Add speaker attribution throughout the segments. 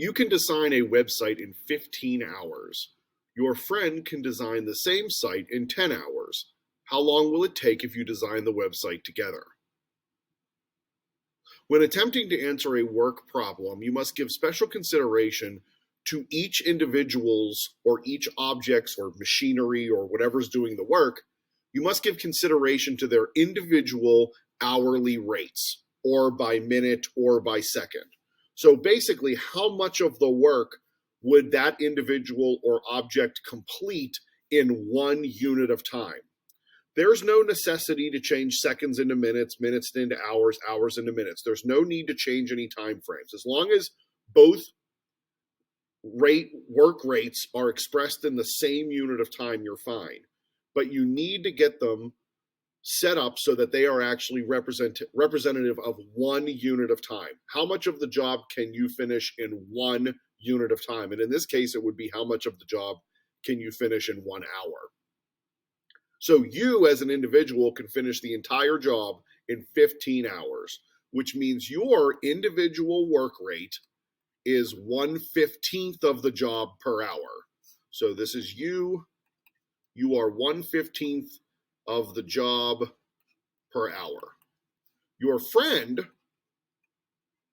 Speaker 1: You can design a website in 15 hours. Your friend can design the same site in 10 hours. How long will it take if you design the website together? When attempting to answer a work problem, you must give special consideration to each individual's or each object's or machinery or whatever's doing the work. You must give consideration to their individual hourly rates, or by minute or by second. So basically, how much of the work would that individual or object complete in 1 unit of time? There's no necessity to change seconds into minutes, minutes into hours, hours into minutes. There's no need to change any time frames. As long as both work rates are expressed in the same unit of time, you're fine. But you need to get them set up so that they are actually representative of 1 unit of time. How much of the job can you finish in 1 unit of time? And in this case, it would be how much of the job can you finish in 1 hour? So you as an individual can finish the entire job in 15 hours, which means your individual work rate is 1/15 of the job per hour. So this is you are 1/15 of the job per hour. Your friend,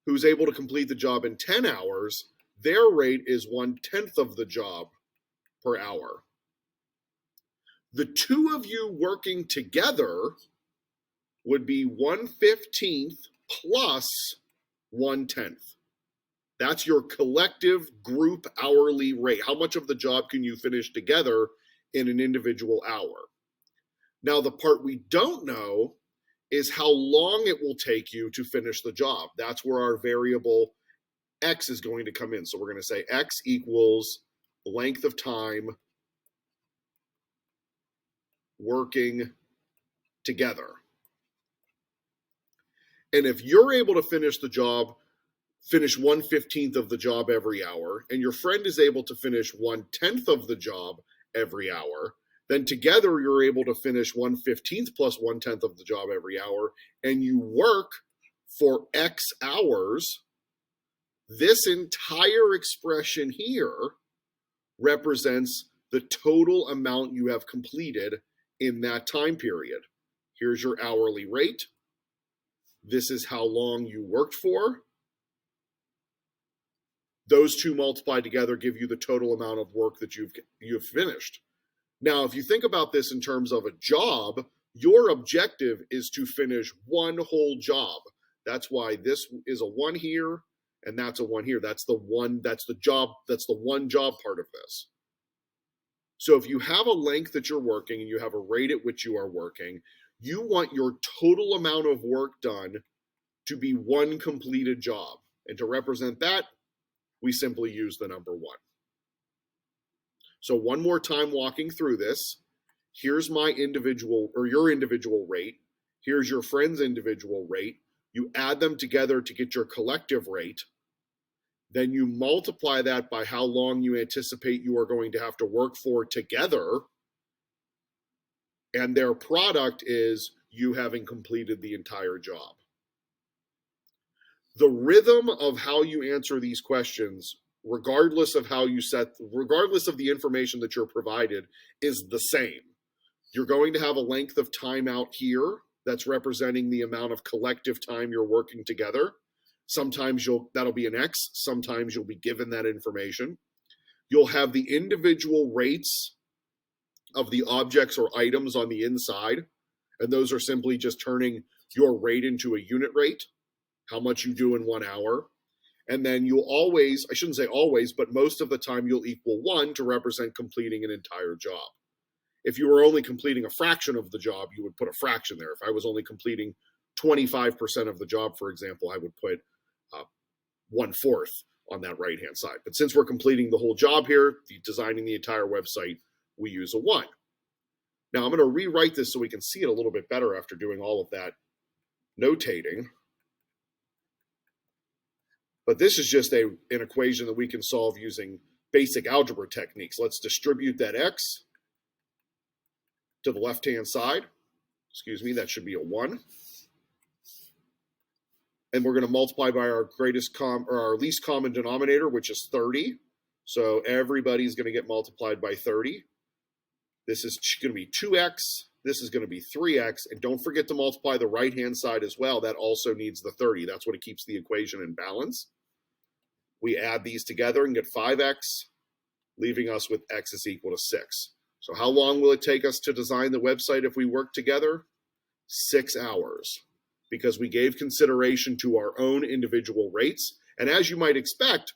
Speaker 1: who's able to complete the job in 10 hours, their rate is 1/10 of the job per hour. The two of you working together would be 1/15 plus 1/10. That's your collective group hourly rate. How much of the job can you finish together in an individual hour? Now, the part we don't know is how long it will take you to finish the job. That's where our variable x is going to come in. So we're going to say x equals the length of time working together. And if you're able to finish the job, finish 1/15 of the job every hour, and your friend is able to finish 1/10 of the job every hour, then together you're able to finish 1/15 plus 1/10 of the job every hour, and you work for X hours. This entire expression here represents the total amount you have completed in that time period. Here's your hourly rate. This is how long you worked for. Those two multiplied together give you the total amount of work that you've finished. Now, if you think about this in terms of a job, your objective is to finish one whole job. That's why this is a 1 here and that's a 1 here. That's the one job part of this. So if you have a length that you're working and you have a rate at which you are working, you want your total amount of work done to be 1 completed job. And to represent that, we simply use the number 1. So one more time walking through this, here's my individual or your individual rate. Here's your friend's individual rate. You add them together to get your collective rate. Then you multiply that by how long you anticipate you are going to have to work for together. And their product is you having completed the entire job. The rhythm of how you answer these questions, regardless of the information that you're provided, is the same. You're going to have a length of time out here that's representing the amount of collective time you're working together. Sometimes that'll be an X. Sometimes you'll be given that information. You'll have the individual rates of the objects or items on the inside. And those are simply just turning your rate into a unit rate, how much you do in 1 hour. And then you'll always, I shouldn't say always, but most of the time you'll equal 1 to represent completing an entire job. If you were only completing a fraction of the job, you would put a fraction there. If I was only completing 25% of the job, for example, I would put 1/4 on that right-hand side. But since we're completing the whole job here, designing the entire website, we use a 1. Now I'm going to rewrite this so we can see it a little bit better after doing all of that notating. But this is just an equation that we can solve using basic algebra techniques. Let's distribute that x to the left-hand side. Excuse me, that should be a 1. and we're going to multiply by our our least common denominator, which is 30. So everybody's going to get multiplied by 30. This is going to be 2x. This is going to be 3x. And don't forget to multiply the right-hand side as well. That also needs the 30. That's what keeps the equation in balance. We add these together and get 5x, leaving us with x is equal to 6. So how long will it take us to design the website if we work together? 6 hours, because we gave consideration to our own individual rates. And as you might expect,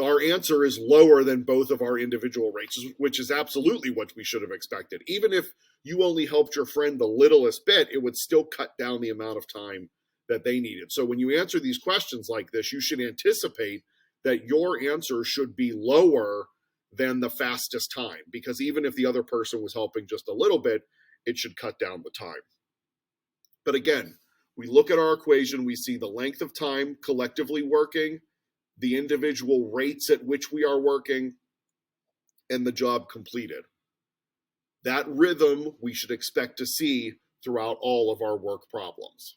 Speaker 1: our answer is lower than both of our individual rates, which is absolutely what we should have expected. Even if you only helped your friend the littlest bit, it would still cut down the amount of time that they needed. So when you answer these questions like this, you should anticipate that your answer should be lower than the fastest time, because even if the other person was helping just a little bit, it should cut down the time. But again, we look at our equation, we see the length of time collectively working, the individual rates at which we are working, and the job completed. That rhythm we should expect to see throughout all of our work problems.